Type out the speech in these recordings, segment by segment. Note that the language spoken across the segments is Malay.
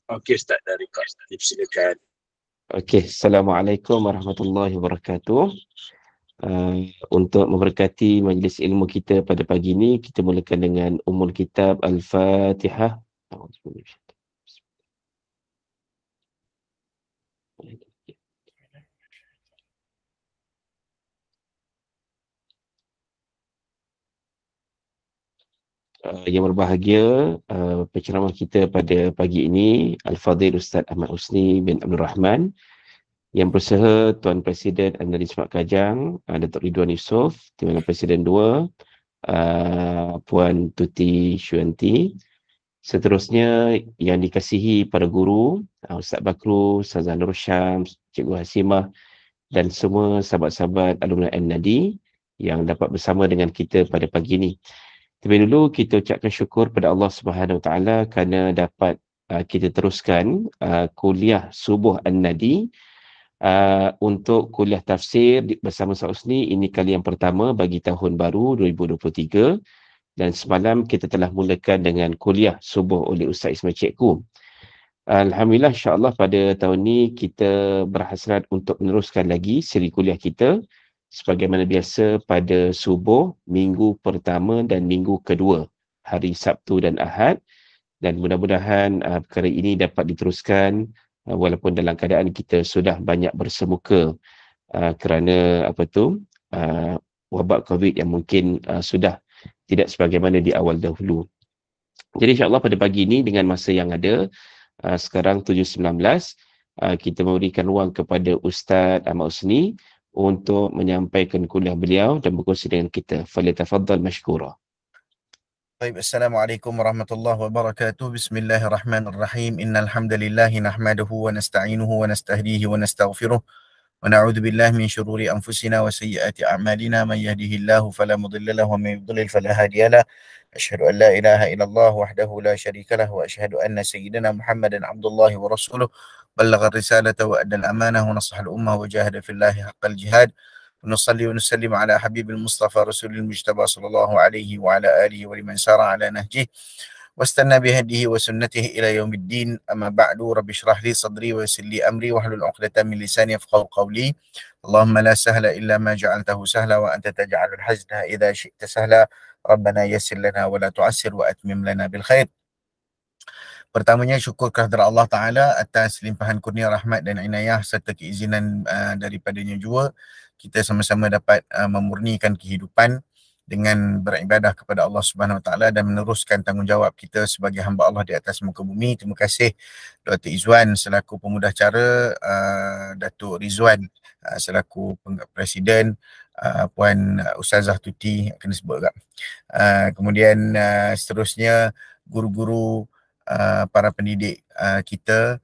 Okey Ustaz, dah record. Silakan. Okey, Assalamualaikum warahmatullahi wabarakatuh. Untuk memberkati majlis ilmu kita pada pagi ini, kita mulakan dengan Ummul Kitab Al-Fatihah. Yang berbahagia, penceramah kita pada pagi ini Al-Fadhil Ustaz Ahmad Husni bin Abdul Rahman, yang berusaha Tuan Presiden Anda Semak Kajang, Datuk Ridwan Yusof, Timbalan Presiden 2, Puan Tuti Syuanti. Seterusnya yang dikasihi para guru, Ustaz Bakru, Ustazah Nur Syams, Cikgu Hasimah dan semua sahabat-sahabat alumni An-Nadi yang dapat bersama dengan kita pada pagi ini. Terlebih dulu kita ucapkan syukur pada Allah Subhanahu Wa Taala kerana dapat kita teruskan kuliah subuh An-Nadi untuk kuliah tafsir bersama Ustaz Husni. Ini kali yang pertama bagi tahun baru 2023. Dan semalam kita telah mulakan dengan kuliah subuh oleh Ustaz Ismail Cikgu. Alhamdulillah, insyaAllah pada tahun ini kita berhasrat untuk meneruskan lagi siri kuliah kita sebagaimana biasa pada subuh minggu pertama dan minggu kedua, hari Sabtu dan Ahad. Dan mudah-mudahan perkara ini dapat diteruskan walaupun dalam keadaan kita sudah banyak bersemuka kerana wabak COVID yang mungkin sudah tidak sebagaimana di awal dahulu. Jadi insyaAllah pada pagi ini dengan masa yang ada, sekarang 7.19, kita memberikan ruang kepada Ustaz Ahmad Husni untuk menyampaikan kuliah beliau dan berkongsi dengan kita. Falyatafaddal mashkura. Baik, Assalamualaikum warahmatullahi wabarakatuh. Bismillahirrahmanirrahim. Innal hamdalillah nahmaduhu wa nasta'inuhu wa nastahdihi wa nastaghfiruh. ونعوذ بالله من شرور أنفسنا وسيئات أعمالنا من يهده الله فلا مضل له ومن يضلل فلا هادي له أشهد أن لا إله إلا الله وحده لا شريك له وأشهد أن سيدنا محمدا عبد الله ورسوله بلغ الرسالة وأدى الأمانة ونصح الأمة وجاهد في الله حق الجهاد ونصلي ونسلم على حبيب المصطفى رسول المجتبى صلى الله عليه وعلى آله ولمن سار على نهجه واستنى بهديه وسنته إلى يوم الدين. أما بعد رب اشرح لي صدري ويسر لي أمري واحلل عقدة من لساني يفقهوا قولي. اللهم لا سهل إلا ما جعلته سهلا وأنت تجعل الحزن إذا شئت سهلا. ربنا يسر لنا ولا تعسر وأتمم لنا بالخير. Pertamanya syukur kehadrat Allah Ta'ala atas limpahan kurnia rahmat dan inayah serta keizinan daripadanya juga kita sama-sama dapat memurnikan kehidupan dengan beribadah kepada Allah Subhanahu Wa Taala dan meneruskan tanggungjawab kita sebagai hamba Allah di atas muka bumi. Terima kasih Dr. Izwan selaku pemudahcara, Datuk Rizwan selaku Presiden, Puan Ustazah Tuti kena sebut tak? Kemudian seterusnya guru-guru, para pendidik kita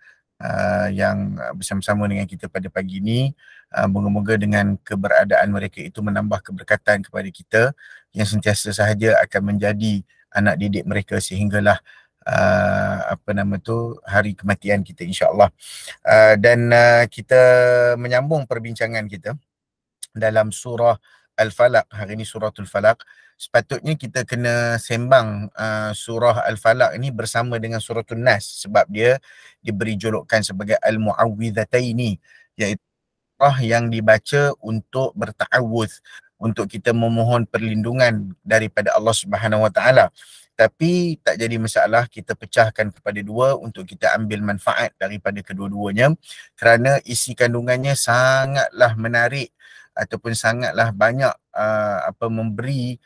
yang bersama-sama dengan kita pada pagi ini. Moga-moga dengan keberadaan mereka itu menambah keberkatan kepada kita yang sentiasa sahaja akan menjadi anak didik mereka sehinggalah hari kematian kita, insya-Allah. Dan kita menyambung perbincangan kita dalam surah Al-Falaq. Hari ini suratul Falaq. Sepatutnya kita kena sembang surah Al-Falaq ini bersama dengan suratul Nas sebab dia diberi julukan sebagai Al-Mu'awwidhataini, iaitu yang dibaca untuk berta'awudz, untuk kita memohon perlindungan daripada Allah Subhanahu Wa Taala. Tapi tak jadi masalah, kita pecahkan kepada dua untuk kita ambil manfaat daripada kedua-duanya kerana isi kandungannya sangatlah menarik ataupun sangatlah banyak memberi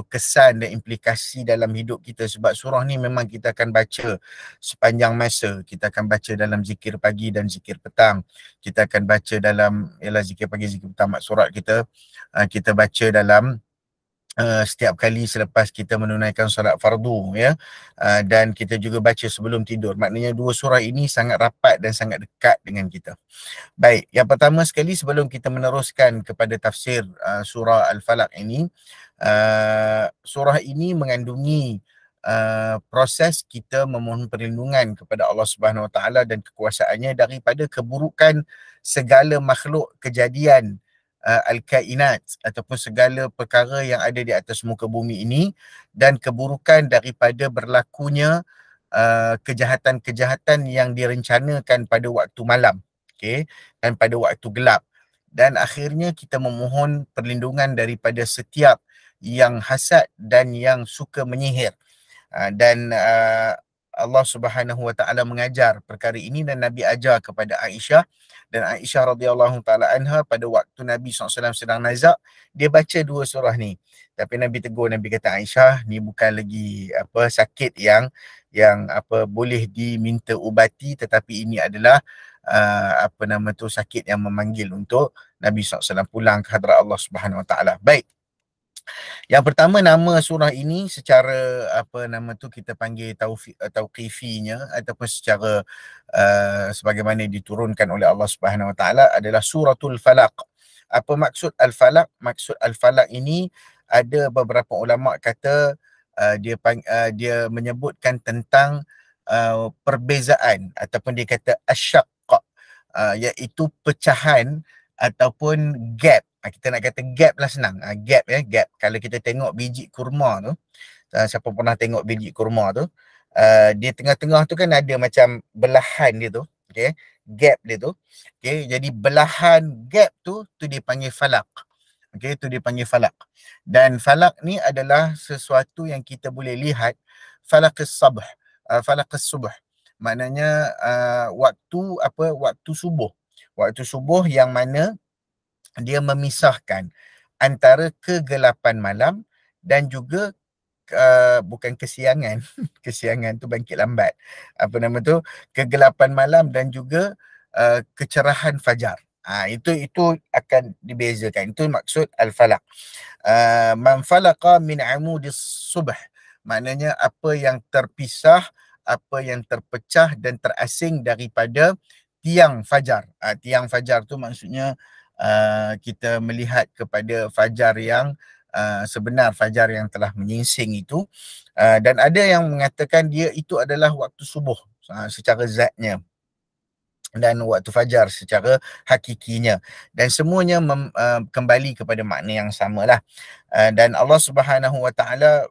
kesan dan implikasi dalam hidup kita. Sebab surah ni memang kita akan baca sepanjang masa. Kita akan baca dalam zikir pagi dan zikir petang. Kita akan baca dalam zikir pagi, zikir petang maksurat kita. Kita baca dalam setiap kali selepas kita menunaikan solat fardu, ya. Dan kita juga baca sebelum tidur. Maknanya dua surah ini sangat rapat dan sangat dekat dengan kita. Baik, yang pertama sekali sebelum kita meneruskan kepada tafsir surah Al-Falaq ini, surah ini mengandungi proses kita memohon perlindungan kepada Allah Subhanahu Wa Taala dan kekuasaannya daripada keburukan segala makhluk kejadian al-kainat ataupun segala perkara yang ada di atas muka bumi ini, dan keburukan daripada berlakunya kejahatan-kejahatan yang direncanakan pada waktu malam, okey, dan pada waktu gelap. Dan akhirnya kita memohon perlindungan daripada setiap yang hasad dan yang suka menyihir. Dan Allah Subhanahu Wa Taala mengajar perkara ini dan Nabi ajar kepada Aisyah, dan Aisyah radhiyallahu taala anha pada waktu Nabi SAW sedang nazak, dia baca dua surah ni. Tapi Nabi tegur, Nabi kata, Aisyah, ni bukan lagi sakit yang boleh diminta ubati, tetapi ini adalah sakit yang memanggil untuk Nabi SAW pulang ke hadrat Allah Subhanahu Wa Taala. Baik. Yang pertama, nama surah ini secara kita panggil tauqifinya ataupun secara sebagaimana diturunkan oleh Allah Subhanahu Wa Taala adalah suratul falaq. Apa maksud al-falaq? Maksud al-falaq ini ada beberapa ulama kata dia menyebutkan tentang perbezaan ataupun dia kata asyaqq, iaitu pecahan ataupun gap. Kita nak kata gap lah senang. Gap gap. Kalau kita tengok biji kurma tu, siapa pernah tengok biji kurma tu, dia tengah-tengah tu kan ada macam belahan dia tu, okey, gap dia tu. Okey, jadi belahan gap tu dipanggil falaq. Okey, tu dipanggil falaq. Dan falaq ni adalah sesuatu yang kita boleh lihat, falaqus subh. Falaqus subh maknanya waktu subuh. Waktu subuh yang mana dia memisahkan antara kegelapan malam dan juga bukan kesiangan. Kesiangan tu bangkit lambat. Kegelapan malam dan juga kecerahan fajar. Itu akan dibezakan. Itu maksud al-falaq. Man falaqa min amudis subh. Maknanya apa yang terpisah, apa yang terpecah dan terasing daripada tiang fajar. Tiang fajar tu maksudnya kita melihat kepada fajar yang sebenar, fajar yang telah menyingsing itu. Dan ada yang mengatakan dia itu adalah waktu subuh secara zatnya dan waktu fajar secara hakikinya, dan semuanya kembali kepada makna yang samalah. Dan Allah Subhanahu Wa Taala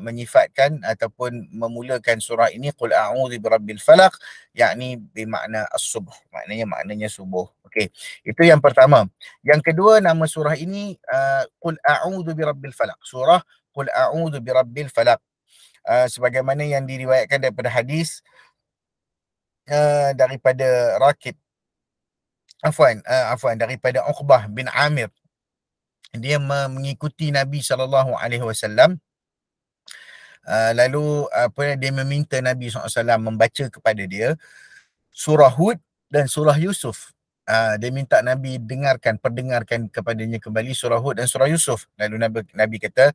menyifatkan ataupun memulakan surah ini qul a'udzu birabbil falaq, yakni bermakna as-subh, maknanya subuh. Okey, itu yang pertama. Yang kedua, nama surah ini qul a'udzu birabbil falaq, surah qul a'udzu birabbil falaq, sebagaimana yang diriwayatkan daripada hadis daripada Rakib, daripada Uqbah bin Amir. Dia mengikuti Nabi SAW, lalu dia meminta Nabi SAW membaca kepada dia surah Hud dan surah Yusuf. Dia minta Nabi perdengarkan kepadanya kembali surah Hud dan surah Yusuf. Lalu Nabi kata,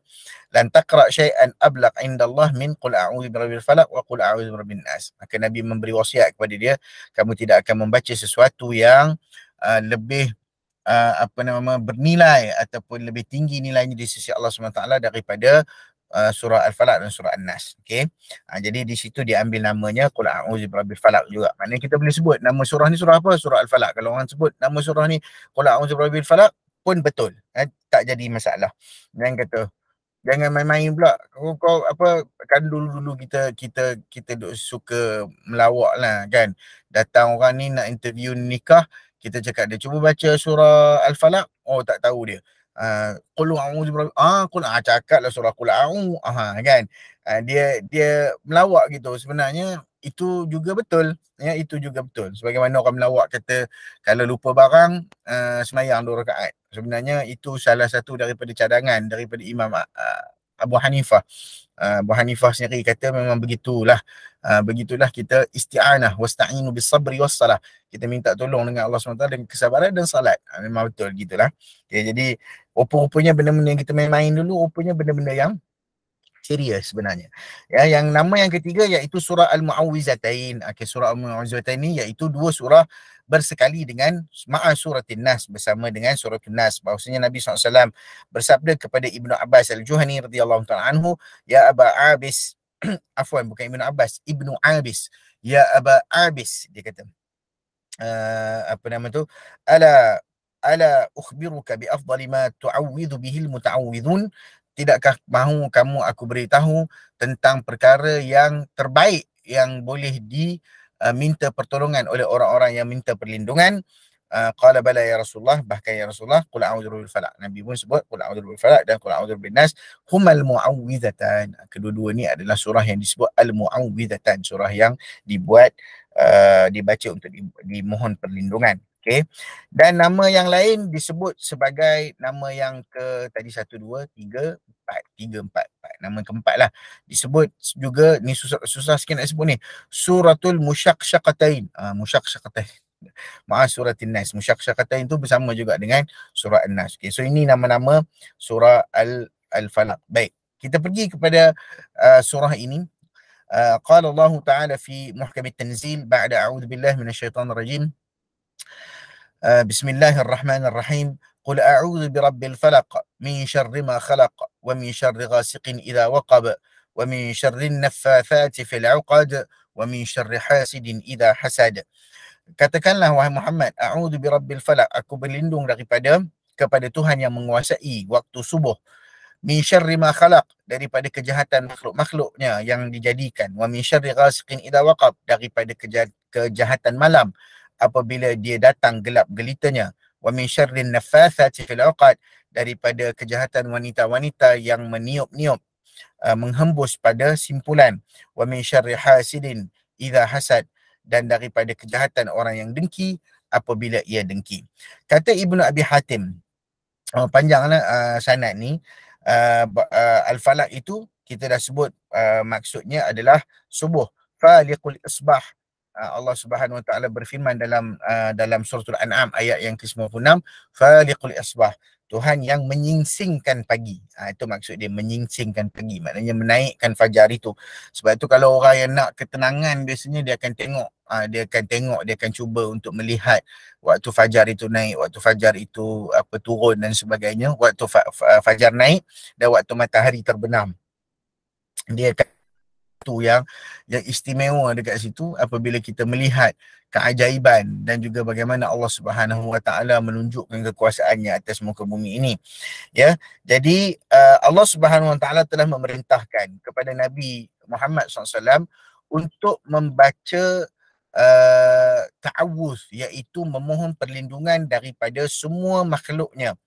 lan taqra syai'an ablaq indallah min qul a'udzu birabbil falaq wa qul a'udzu birabbin nas. Maka Nabi memberi wasiat kepada dia, kamu tidak akan membaca sesuatu yang lebih bernilai ataupun lebih tinggi nilainya di sisi Allah SWT daripada surah Al-Falaq dan surah An-Nas. Okey. Jadi di situ dia ambil namanya qul a'udzu birabbil falaq juga. Maknanya kita boleh sebut nama surah ni surah apa? Surah Al-Falaq. Kalau orang sebut nama surah ni qul a'udzu birabbil falaq pun betul. Tak jadi masalah. Jangan main-main pula. Kau kan dulu kita duk suka melawak lah kan. Datang orang ni nak interview nikah, kita cakap dia cuba baca surah Al-Falaq. Oh, tak tahu dia. Qul a'udzu birabbil cakaplah surah qul a'udzu kan. Dia melawak gitu. Sebenarnya itu juga betul, itu juga betul. Sebagaimana orang melawak kata kalau lupa barang sembahyang 2 rakaat. Sebenarnya itu salah satu daripada cadangan daripada Imam Abu Hanifah. Abu Hanifah sendiri kata memang begitulah. Begitulah kita isti'anah, wasta'inu bis sabri was salah. Kita minta tolong dengan Allah SWT dengan kesabaran dan salat. Memang betul gitulah. Okay, jadi rupa-rupanya benda-benda yang kita main-main dulu, rupanya benda-benda yang serius sebenarnya. Yang nama yang ketiga iaitu surah Al-Mu'awwizatain. Surah Al-Mu'awwizatain ni iaitu 2 surah bersekali dengan ma'a suratin Nas, bersama dengan suratul Nas. Bahawasanya Nabi SAW bersabda kepada Ibnu Abbas Al-Juhani radhiyallahu ta'ala anhu, ya Aba Abis, bukan Ibnu Abbas, Ibnu Abis, ya Aba Abis, dia kata ala ukhbiruka bi afdali ma tu'awwidhu bihil muta'awwidhun. Tidakkah mahu kamu aku beritahu tentang perkara yang terbaik yang boleh diminta pertolongan oleh orang-orang yang minta perlindungan. Qala bala ya Rasulullah, bahkan ya Rasulullah, qul a'udzu birabbil falaq. Nabi pun sebut qul a'udzu birabbil falaq dan qul a'udzu birabbin nas, humal mu'awwidhatan. Kedua-dua ni adalah surah yang disebut al-mu'awwidhatan, surah yang dibaca untuk dimohon perlindungan. Okay. Dan nama yang lain disebut sebagai nama yang tadi 1, 2, 3, 4. Nama keempat lah. Disebut juga, ni susah sikit nak sebut ni. Suratul Musyaqqaqatain. Musyaqqaqatain. Suratin Nas. Musyaqqaqatain tu bersama juga dengan surah An-Nas. Okay. So ini nama-nama surah Al-Falaq. Baik. Kita pergi kepada surah ini. Qala Allah Ta'ala fi muhkam at-tanzil ba'da a'udzu billahi minasyaitonir rajim. Bismillahirrahmanirrahim. Qul a'udzu birabbil falaq min syarri ma khalaq wa min syarri ghasiqin idza waqab wa min syarri an-naffathati fil 'uqad wa min syarri hasidin idza hasad. Katakanlah wahai Muhammad, a'udzu birabbil falaq, aku berlindung kepada Tuhan yang menguasai waktu subuh. Min syarri ma khalaq, daripada kejahatan makhluk-makhluknya yang dijadikan. Wa min syarri ghasiqin idza waqab, daripada kejahatan malam apabila dia datang gelap gelitanya. Wa min syarrin naffathati fil 'uqad, daripada kejahatan wanita-wanita yang meniup-niup, menghembus pada simpulan. Wa min syarri hasidin idza hasad, dan daripada kejahatan orang yang dengki apabila ia dengki. Kata Ibnu Abi Hatim, panjanglah sanad ni, Al-Falaq itu kita dah sebut maksudnya adalah subuh, faliqul isbah. Allah Subhanahu Wa Taala berfirman dalam suratul An'am ayat yang ke-96, faliqul isbah, Tuhan yang menyingsingkan pagi. Itu maksud dia, menyingsingkan pagi, maknanya menaikkan fajar itu. Sebab itu kalau orang yang nak ketenangan, biasanya dia akan tengok, dia akan cuba untuk melihat waktu fajar itu naik, waktu fajar itu turun dan sebagainya, waktu fajar naik dan waktu matahari terbenam. Dia akan tu yang istimewa dekat situ apabila kita melihat keajaiban dan juga bagaimana Allah Subhanahu Wa Taala menunjukkan kekuasaannya atas muka bumi ini. Ya, jadi Allah Subhanahu Wa Taala telah memerintahkan kepada Nabi Muhammad SAW untuk membaca ta'awuz, iaitu memohon perlindungan daripada semua makhluknya.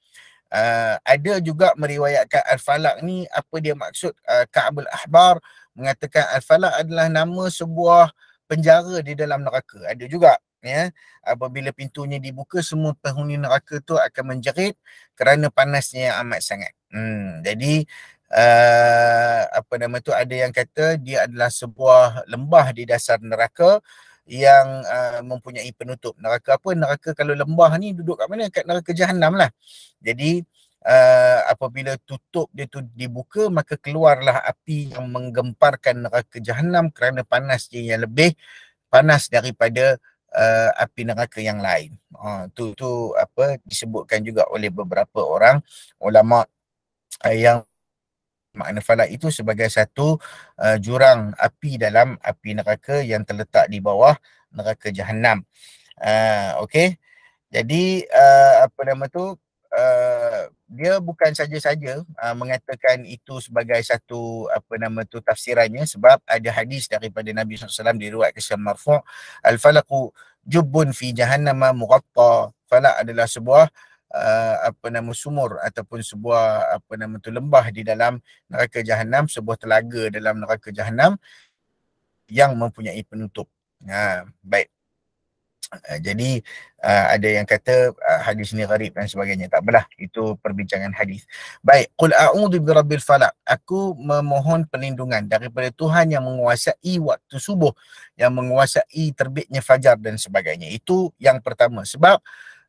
Ada juga meriwayatkan Al-Falaq ni, apa dia maksud? Ka'bul Ahbar mengatakan Al-Falaq adalah nama sebuah penjara di dalam neraka. Ada juga, ya, apabila pintunya dibuka, semua penghuni neraka tu akan menjerit kerana panasnya yang amat sangat. Jadi ada yang kata dia adalah sebuah lembah di dasar neraka yang mempunyai penutup. Neraka apa? Neraka kalau lembah ni duduk kat mana? Kat neraka Jahannam lah. Jadi apabila tutup dia tu dibuka, maka keluarlah api yang menggemparkan neraka Jahannam kerana panas dia yang lebih panas daripada api neraka yang lain. Tu disebutkan juga oleh beberapa orang ulama yang makna falak itu sebagai satu jurang api dalam api neraka yang terletak di bawah neraka Jahannam. Okey. Jadi dia bukan saja-saja mengatakan itu sebagai satu tafsirannya, sebab ada hadis daripada Nabi SAW diriwayatkan secara marfu', al-falaqu jubbun fi jahannama mughatta. Falaq adalah sebuah sumur ataupun sebuah lembah di dalam neraka Jahannam, sebuah telaga dalam neraka Jahannam yang mempunyai penutup. Baik. Jadi ada yang kata hadis ni gharib dan sebagainya. Tak apalah, itu perbincangan hadis. Baik, qul a'udzu birabbil falaq, aku memohon perlindungan daripada Tuhan yang menguasai waktu subuh, yang menguasai terbitnya fajar dan sebagainya. Itu yang pertama, sebab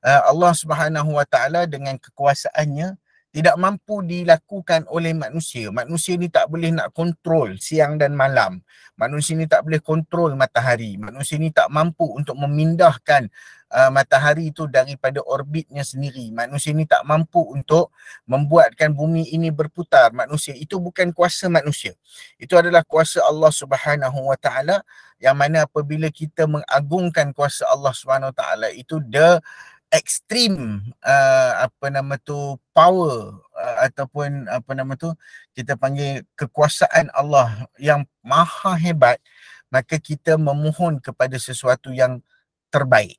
Allah Subhanahu Wa Taala dengan kekuasaannya tidak mampu dilakukan oleh manusia. Manusia ni tak boleh nak kontrol siang dan malam. Manusia ni tak boleh kontrol matahari. Manusia ni tak mampu untuk memindahkan matahari itu daripada orbitnya sendiri. Manusia ni tak mampu untuk membuatkan bumi ini berputar. Manusia itu bukan kuasa manusia. Itu adalah kuasa Allah Subhanahu Wa Taala, yang mana apabila kita mengagungkan kuasa Allah Subhanahu Wa Taala itu extreme power ataupun kita panggil kekuasaan Allah yang maha hebat, maka kita memohon kepada sesuatu yang terbaik.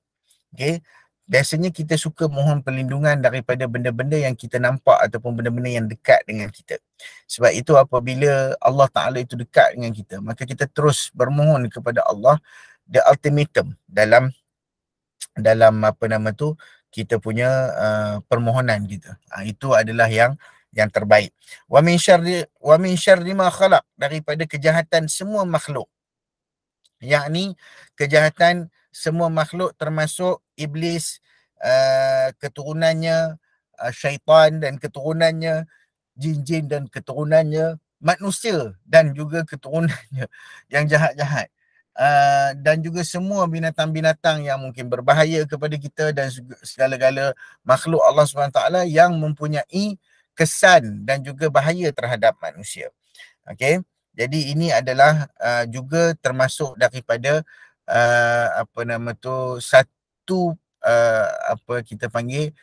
Okay? Biasanya kita suka mohon perlindungan daripada benda-benda yang kita nampak ataupun benda-benda yang dekat dengan kita. Sebab itu apabila Allah Ta'ala itu dekat dengan kita, maka kita terus bermohon kepada Allah, the ultimatum dalam apa nama tu, kita punya permohonan kita. Itu adalah yang terbaik. Wa min syarri ma khalaq, daripada kejahatan semua makhluk. Yakni kejahatan semua makhluk termasuk iblis, keturunannya, syaitan dan keturunannya, jin-jin dan keturunannya, manusia dan juga keturunannya yang jahat-jahat. Dan juga semua binatang-binatang yang mungkin berbahaya kepada kita dan segala-gala makhluk Allah SWT yang mempunyai kesan dan juga bahaya terhadap manusia. Okey, jadi ini adalah juga termasuk daripada apa nama tu, satu apa kita panggil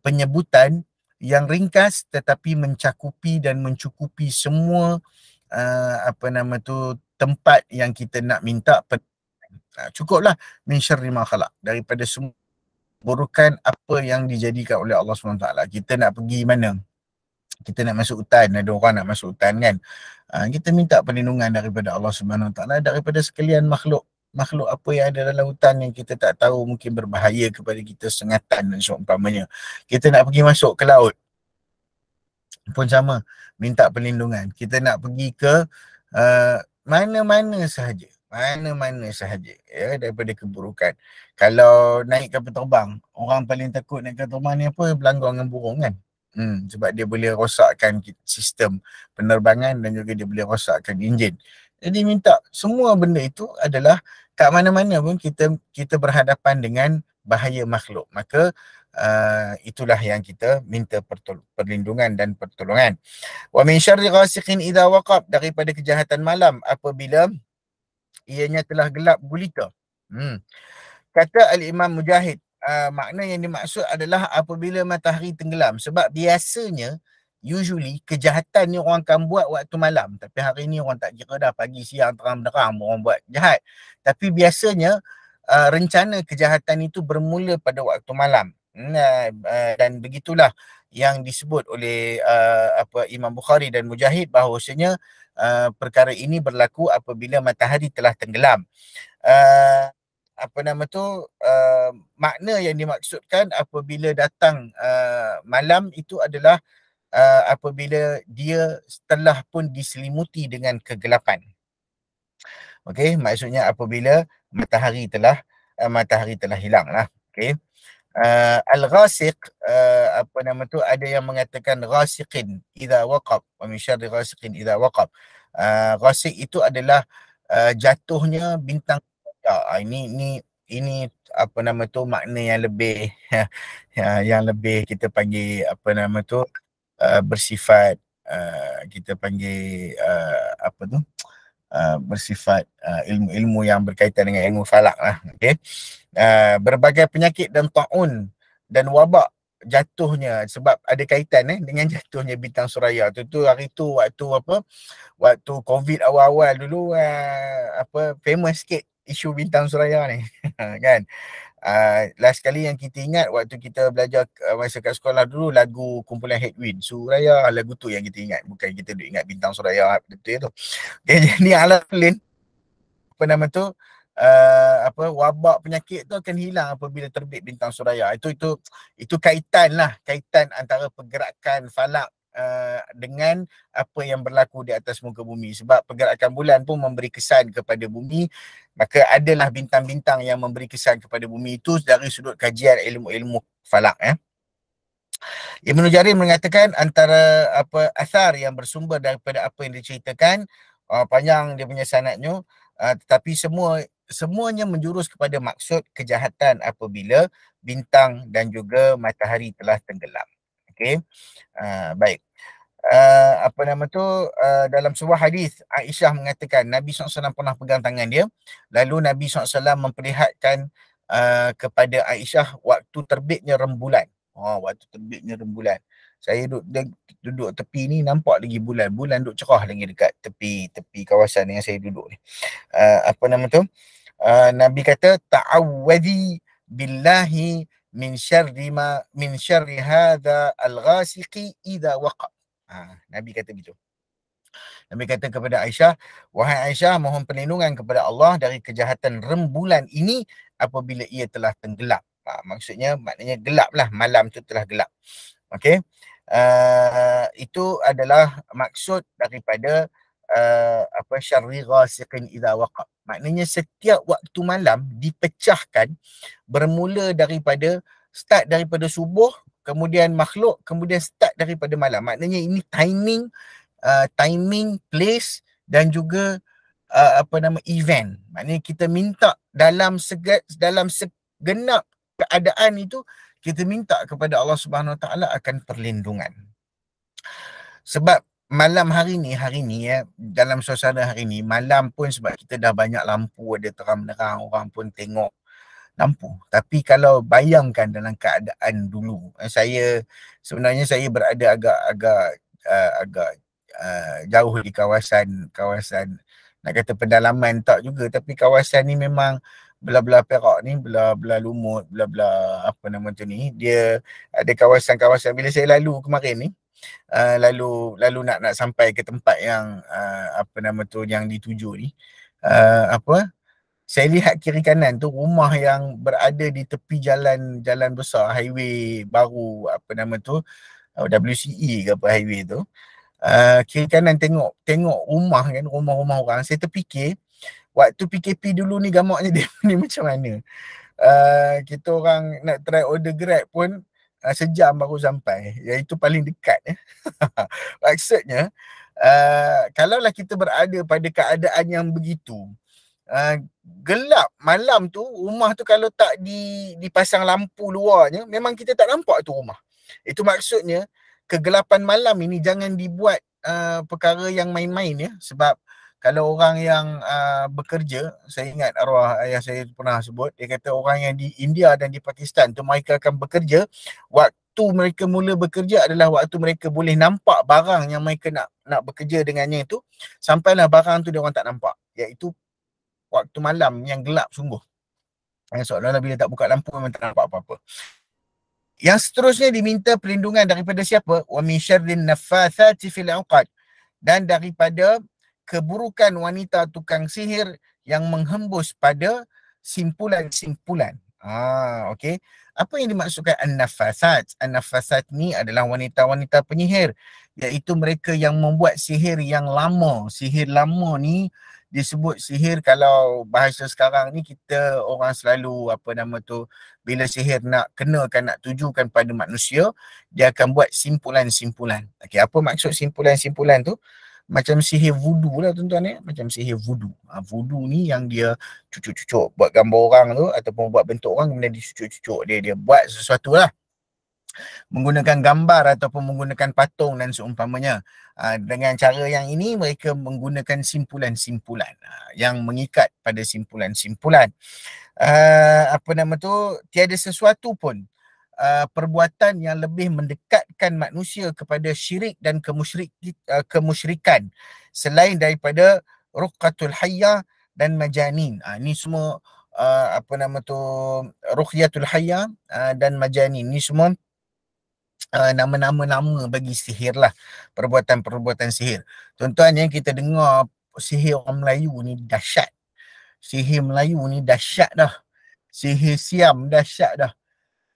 penyebutan yang ringkas tetapi mencakupi dan mencukupi semua apa nama tu, tempat yang kita nak minta. Cukuplah min syarri ma khalaq, daripada semua burukan apa yang dijadikan oleh Allah SWT. Kita nak pergi mana? Kita nak masuk hutan, ada orang nak masuk hutan kan, kita minta perlindungan daripada Allah SWT, daripada sekalian makhluk apa yang ada dalam hutan yang kita tak tahu mungkin berbahaya kepada kita, sengatan dan seumpamanya. Kita nak pergi masuk ke laut pun sama, minta perlindungan. Kita nak pergi ke mana-mana sahaja ya, daripada keburukan. Kalau naik kapal terbang, orang paling takut naik kapal terbang ni apa? Berlanggar dengan burung kan. Sebab dia boleh rosakkan sistem penerbangan dan juga dia boleh rosakkan enjin. Jadi minta semua benda itu adalah kat mana-mana pun kita berhadapan dengan bahaya makhluk. Maka itulah yang kita minta perlindungan dan pertolongan. Wa min syarri ghasiqin idza waqab, daripada kejahatan malam apabila ianya telah gelap gulita. Kata Al-Imam Mujahid, makna yang dimaksud adalah apabila matahari tenggelam. Sebab biasanya usually kejahatan ni orang akan buat waktu malam, tapi hari ni orang tak kira dah, pagi siang terang benderang orang buat jahat. Tapi biasanya rencana kejahatan itu bermula pada waktu malam. Dan begitulah yang disebut oleh Imam Bukhari dan Mujahid, bahawasanya perkara ini berlaku apabila matahari telah tenggelam. Apa nama tu, makna yang dimaksudkan apabila datang malam itu adalah apabila dia telah pun diselimuti dengan kegelapan. Okey, maksudnya apabila matahari telah hilang lah. Okey. Al-ghasiq, apa nama tu, ada yang mengatakan ghasiqin idza waqab, wa min syarri ghasiqin idza waqab. Ghasiq itu adalah jatuhnya bintang. Ini apa nama tu, makna yang lebih yang lebih kita panggil apa nama tu, bersifat kita panggil apa tu, bersifat ilmu-ilmu yang berkaitan dengan ilmu falak lah. Okay. Berbagai penyakit dan taun dan wabak jatuhnya sebab ada kaitan dengan jatuhnya bintang suraya. Tu hari tu waktu COVID awal-awal dulu, apa famous sikit isu bintang suraya ni kan. Last kali yang kita ingat waktu kita belajar masa kat sekolah dulu, lagu kumpulan Headwind, Suraya, lagu tu yang kita ingat, bukan kita duk ingat bintang suraya betul tu. Okay, jadi alaflin apa nama tu, apa wabak penyakit tu akan hilang apabila terbit bintang suraya. Itu kaitan antara pergerakan falak dengan apa yang berlaku di atas muka bumi. Sebab pergerakan bulan pun memberi kesan kepada bumi, maka adalah bintang-bintang yang memberi kesan kepada bumi itu dari sudut kajian ilmu-ilmu falak. Ibnu Jarir mengatakan antara apa asar yang bersumber daripada apa yang diceritakan, panjang dia punya sanadnya, tetapi semuanya menjurus kepada maksud kejahatan apabila bintang dan juga matahari telah tenggelam. Okey. Baik. Apa nama tu, dalam sebuah hadis Aisyah mengatakan Nabi SAW pernah pegang tangan dia, lalu Nabi SAW memperlihatkan kepada Aisyah waktu terbitnya rembulan. Waktu terbitnya rembulan. Saya duduk tepi ni, nampak lagi bulan. Bulan duduk cerah lagi dekat tepi kawasan yang saya duduk ni. Apa nama tu? Nabi kata ta'awwadhi billahi min syarri hadha al-ghasiqi idza waqa. Nabi kata gitu. Nabi kata kepada Aisyah, wahai Aisyah, mohon perlindungan kepada Allah dari kejahatan rembulan ini apabila ia telah tenggelap. Maknanya gelap lah, malam tu telah gelap. Okey. Itu adalah maksud daripada syarri ghasiqin idza waqab. Maknanya setiap waktu malam dipecahkan bermula daripada start daripada subuh, kemudian makhluk, kemudian start daripada malam. Maknanya ini timing, place dan juga event. Maknanya kita minta dalam segenap keadaan itu, kita minta kepada Allah Subhanahu Wa Taala akan perlindungan. Sebab malam hari ni ya, dalam suasana hari ni, malam pun sebab kita dah banyak lampu, ada terang-terang, orang pun tengok lampu. Tapi kalau bayangkan dalam keadaan dulu, sebenarnya saya berada agak jauh di kawasan nak kata pedalaman tak juga, tapi kawasan ni memang belah-belah Perak ni, belah-belah Lumut, belah-belah apa nama tu ni, dia ada kawasan-kawasan. Bila saya lalu kemarin ni, lalu nak sampai ke tempat yang yang dituju ni, saya lihat kiri kanan tu rumah yang berada di tepi jalan besar, highway baru, WCE ke apa highway tu. Kiri kanan tengok rumah kan, rumah-rumah orang. Saya terfikir waktu PKP dulu ni gamaknya dia ni macam mana. Kita orang nak try order Grab pun sejam baru sampai. Iaitu paling dekat. Maksudnya kalaulah kita berada pada keadaan yang begitu, gelap malam tu, rumah tu kalau tak dipasang lampu luarnya, memang kita tak nampak tu rumah. Itu maksudnya kegelapan malam ini jangan dibuat perkara yang main-main ya. Sebab kalau orang yang bekerja, saya ingat arwah ayah saya pernah sebut, dia kata orang yang di India dan di Pakistan tu, mereka akan bekerja, waktu mereka mula bekerja adalah waktu mereka boleh nampak barang yang mereka nak bekerja dengannya itu, sampailah barang tu dia orang tak nampak, iaitu waktu malam yang gelap sungguh. Seolah-olah bila tak buka lampu memang tak nampak apa-apa. Yang seterusnya diminta perlindungan daripada siapa? Wa min syarrin naffatsati fil 'uqad, dan daripada keburukan wanita tukang sihir yang menghembus pada simpulan-simpulan. Okey. Apa yang dimaksudkan an-naffasat? An-naffasat ni adalah wanita-wanita penyihir, iaitu mereka yang membuat sihir yang lama. Sihir lama ni disebut sihir, kalau bahasa sekarang ni kita orang selalu bila sihir nak kenakan, nak tujukan pada manusia, dia akan buat simpulan-simpulan. Okey, apa maksud simpulan-simpulan tu? Macam sihir voodoo lah tuan-tuan ya. Macam sihir voodoo. Voodoo ni yang dia cucuk-cucuk, buat gambar orang tu ataupun buat bentuk orang, kemudian dicucuk-cucuk, dia buat sesuatu lah menggunakan gambar ataupun menggunakan patung dan seumpamanya. Dengan cara yang ini mereka menggunakan simpulan-simpulan yang mengikat pada simpulan-simpulan. Tiada sesuatu pun perbuatan yang lebih mendekatkan manusia kepada syirik dan kemusyrikan selain daripada ruqatul hayya dan majanin. Ini semua ruqyatul hayya dan majanin, ni semua nama-nama bagi sihir lah, perbuatan-perbuatan sihir. Tuan-tuan, yang kita dengar sihir orang Melayu ni dahsyat. Sihir Melayu ni dahsyat dah. Sihir Siam dahsyat dah.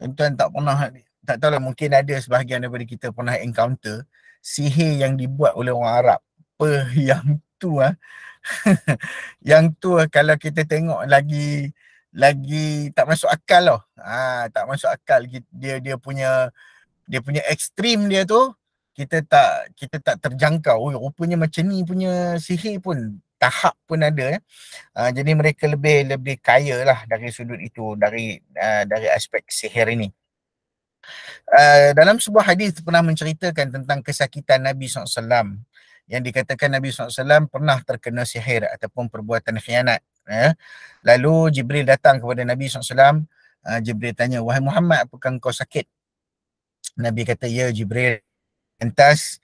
Tuan-tuan tak tahulah, mungkin ada sebahagian daripada kita pernah encounter sihir yang dibuat oleh orang Arab. Yang tu yang tu kalau kita tengok lagi tak masuk akal lah. Tak masuk akal dia punya ekstrim dia tu, kita tak terjangkau. Rupanya macam ni punya sihir pun, tahap pun ada. Jadi mereka lebih kaya lah dari sudut itu, dari aspek sihir ini. Dalam sebuah hadis pernah menceritakan tentang kesakitan Nabi SAW, yang dikatakan Nabi SAW pernah terkena sihir ataupun perbuatan khianat. Lalu Jibril datang kepada Nabi SAW. Jibril tanya, wahai Muhammad, apakah engkau sakit? Nabi kata, ya Jibril, Lantas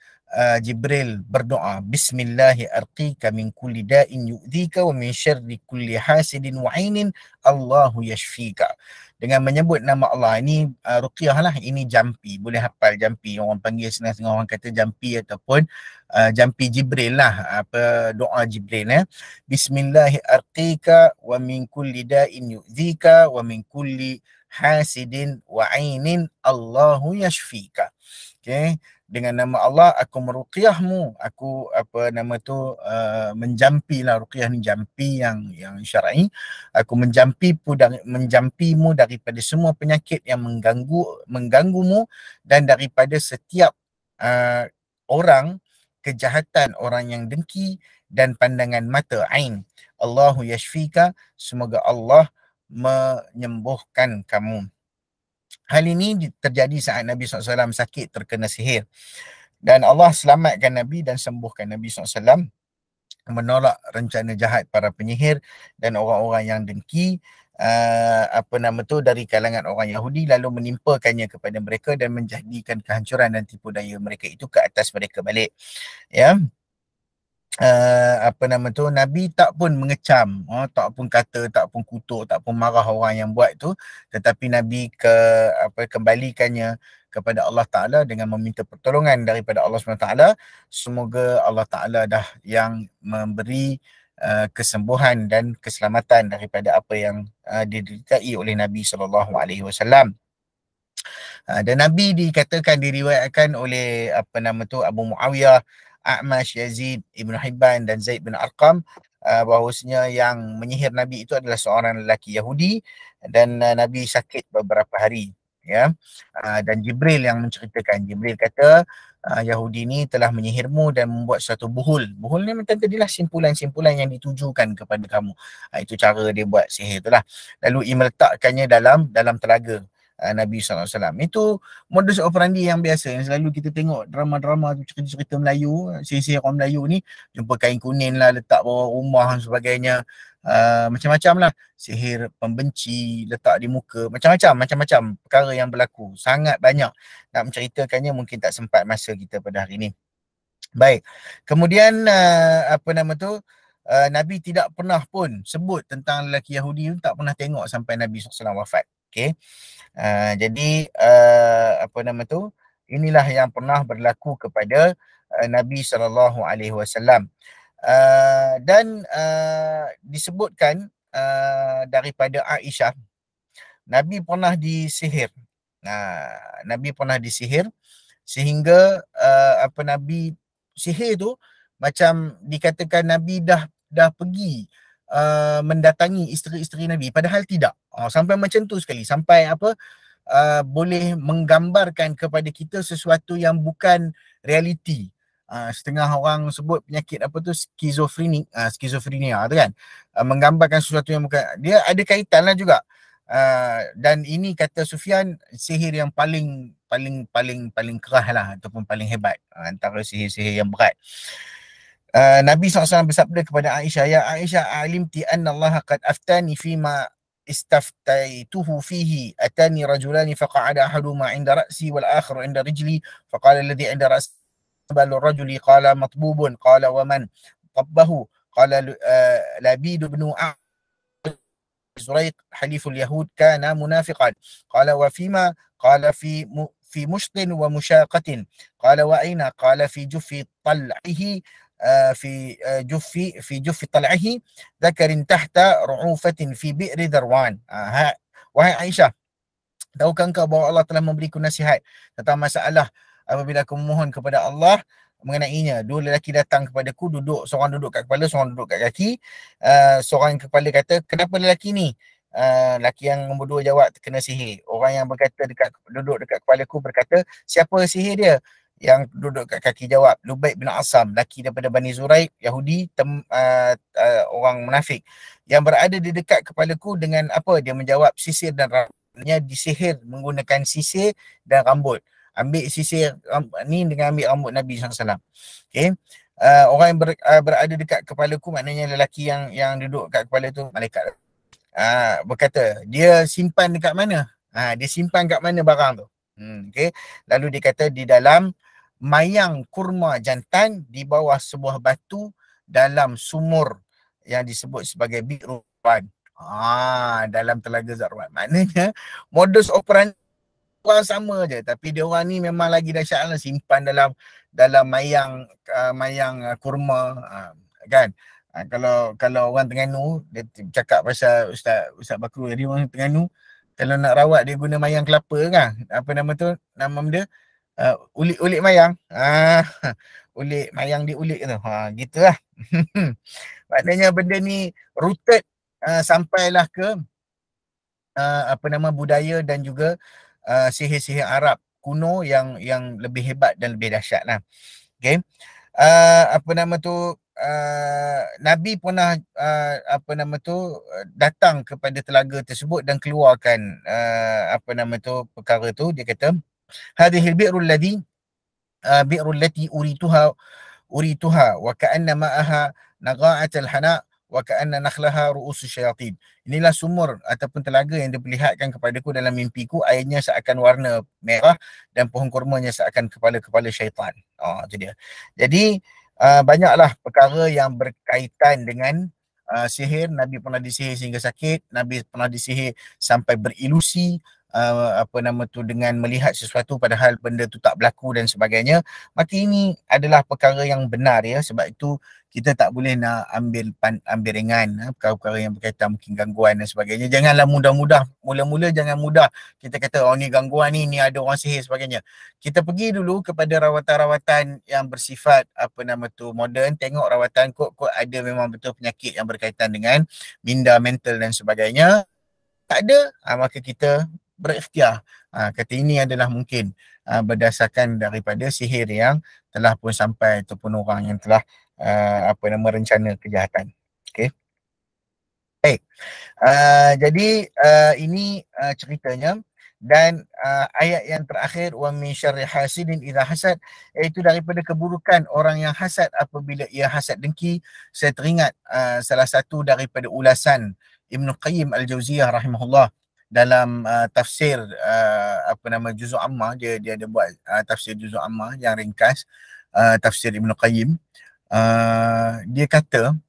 Jibril berdoa, Bismillahi arqika min kulli da'in yu'dhika wa min syarri kulli hasidin wa ainin Allahu yashfika. Dengan menyebut nama Allah. Ini ruqyah lah, ini jampi. Boleh hafal jampi. Orang panggil setengah orang kata jampi ataupun jampi Jibril lah. Apa doa Jibril Bismillahi arqika wa min kulli da'in yu'dhika wa min kulli hasidin wa ainin Allahu yashfika. Okay. Dengan nama Allah aku meruqyahmu, aku menjampilah. Ruqyah ni jampi yang syar'i. Aku menjampimu daripada semua penyakit yang mengganggumu dan daripada setiap orang kejahatan, orang yang dengki dan pandangan mata ain. Allahu yashfika, semoga Allah menyembuhkan kamu. Hal ini terjadi saat Nabi SAW sakit terkena sihir. Dan Allah selamatkan Nabi dan sembuhkan Nabi SAW, menolak rencana jahat para penyihir dan orang-orang yang dengki dari kalangan orang Yahudi, lalu menimpakannya kepada mereka dan menjadikan kehancuran dan tipu daya mereka itu ke atas mereka balik. Ya. Nabi tak pun mengecam, tak pun kata, tak pun kutuk, tak pun marah orang yang buat tu, tetapi Nabi kembalikannya kepada Allah Ta'ala dengan meminta pertolongan daripada Allah SWT. Semoga Allah Ta'ala dah yang memberi kesembuhan dan keselamatan daripada apa yang didertai oleh Nabi SAW. Dan Nabi diriwayatkan oleh Abu Muawiyah, A'mash, Yazid, Ibn Hibban dan Zaid bin Arqam bahawasanya yang menyihir Nabi itu adalah seorang lelaki Yahudi dan Nabi sakit beberapa hari. Ya. Dan Jibril yang menceritakan. Jibril kata Yahudi ni telah menyihirmu dan membuat satu buhul. Buhul ni macam tadilah simpulan-simpulan yang ditujukan kepada kamu. Itu cara dia buat sihir itulah. Lalu ia meletakkannya dalam telaga Nabi SAW. Itu modus operandi yang biasa yang selalu kita tengok drama-drama cerita-cerita Melayu, sihir-sihir orang Melayu ni, jumpa kain kuning lah letak bawah rumah dan sebagainya, macam-macam lah, sihir pembenci letak di muka, macam-macam perkara yang berlaku, sangat banyak. Nak menceritakannya mungkin tak sempat masa kita pada hari ini. Baik, kemudian Nabi tidak pernah pun sebut tentang lelaki Yahudi, tak pernah tengok sampai Nabi SAW wafat. Okay. Jadi inilah yang pernah berlaku kepada Nabi SAW. Dan disebutkan daripada Aisyah, Nabi pernah disihir. Nabi pernah disihir sehingga Nabi sihir tu macam dikatakan Nabi dah pergi mendatangi isteri-isteri Nabi, padahal tidak. Sampai macam tu sekali, sampai boleh menggambarkan kepada kita sesuatu yang bukan realiti. Setengah orang sebut penyakit skizofrenia tu kan, menggambarkan sesuatu yang bukan. Dia ada kaitan lah juga. Dan ini kata Sufyan, sihir yang paling keras lah, ataupun paling hebat antara sihir-sihir yang berat. Nabi SAW bersabda kepada Aisyah, Ya Aisyah, alimti anna Allah qad aftani fima istaftaituhu fihi, atani rajulani faqa'ada ahaduhuma inda ra'si wal akharu inda rijli, faqala alladhi inda ra'si balu rajuli qala matbubun, qala wa man tabbahu, qala Labid ibn Zuraiq haliful yahud kana munafiqan, qala wa fima, qala fi mushtin wa mushaqatin, qala wa aina, qala fi juffi tal'ihi, في جف طلعه ذكر تحت رعوفة في بئر ذروان. Wahai Aisyah, tahukah engkau bahawa Allah telah memberiku nasihat tentang masalah apabila aku memohon kepada Allah mengenainya. Dua lelaki datang kepadaku, seorang duduk kat kepala, seorang duduk kat kaki. Seorang kepala kata, kenapa lelaki ni? Lelaki yang nombor dua jawab, kena sihir. Orang yang duduk dekat kepalaku berkata, siapa sihir dia? Yang duduk kat kaki jawab, Lubaid bin Asam, lelaki daripada Bani Zuraik, Yahudi, orang munafik. Yang berada di dekat kepalaku dengan apa? Dia menjawab, sisir dan rambutnya disihir menggunakan sisir dan rambut. Ambil sisir ni dengan ambil rambut Nabi SAW. Okay. Orang yang berada dekat kepalaku, maknanya lelaki yang duduk kat kepala tu, malaikat. Berkata, dia simpan dekat mana? Dia simpan kat mana barang tu? Okay. Lalu dia kata di dalam mayang kurma jantan di bawah sebuah batu dalam sumur yang disebut sebagai Bi'ruwan. Dalam telaga Zarwan. Maknanya modus operandi orang sama je, tapi dia orang ni memang lagi dahsyat lah, simpan dalam mayang kurma, kan. Kalau orang Terengganu dia cakap pasal Ustaz Bakru, jadi orang Terengganu kalau nak rawat dia guna mayang kelapa kan. Apa nama tu? Nama dia ulik mayang. Ulik mayang diulik tu. Gitulah. Maknanya benda ni rooted sampailah ke budaya dan juga sihir-sihir Arab kuno yang lebih hebat dan lebih dahsyat lah. Okay. Nabi pernah datang kepada telaga tersebut dan keluarkan perkara tu. Dia kata hadhil bi'rul ladhi bi'rul lati urituha wa ka'anna ma'aha nagha'atul hana wa ka'anna nakhlaha ru'usus syayatin. Inilah sumur ataupun telaga yang diperlihatkan kepadaku dalam mimpiku, airnya seakan warna merah dan pohon kurmanya seakan kepala-kepala syaitan. Itu dia. Jadi banyaklah perkara yang berkaitan dengan sihir. Nabi pernah disihir sehingga sakit, Nabi pernah disihir sampai berilusi dengan melihat sesuatu padahal benda tu tak berlaku dan sebagainya. Maka ini adalah perkara yang benar ya. Sebab itu kita tak boleh nak ambil ringan perkara-perkara yang berkaitan mungkin gangguan dan sebagainya. Janganlah mudah-mudah, mula-mula jangan mudah kita kata ni gangguan ni ada orang sihir sebagainya. Kita pergi dulu kepada rawatan-rawatan yang bersifat moden, tengok rawatan kod ada memang betul penyakit yang berkaitan dengan minda, mental dan sebagainya. Tak ada, maka kita berikhtiar. Kata ini adalah mungkin berdasarkan daripada sihir yang telah pun sampai ataupun orang yang telah rencana kejahatan. Okey. Baik. Jadi ini ceritanya. Dan ayat yang terakhir wa min syarri hasidin idza hasad, iaitu daripada keburukan orang yang hasad apabila ia hasad dengki. Saya teringat salah satu daripada ulasan Ibn Qayyim Al-Jauziyah rahimahullah dalam tafsir Juz'u Amma. Dia ada buat tafsir Juz'u Amma yang ringkas, tafsir Ibn Qayyim. Dia kata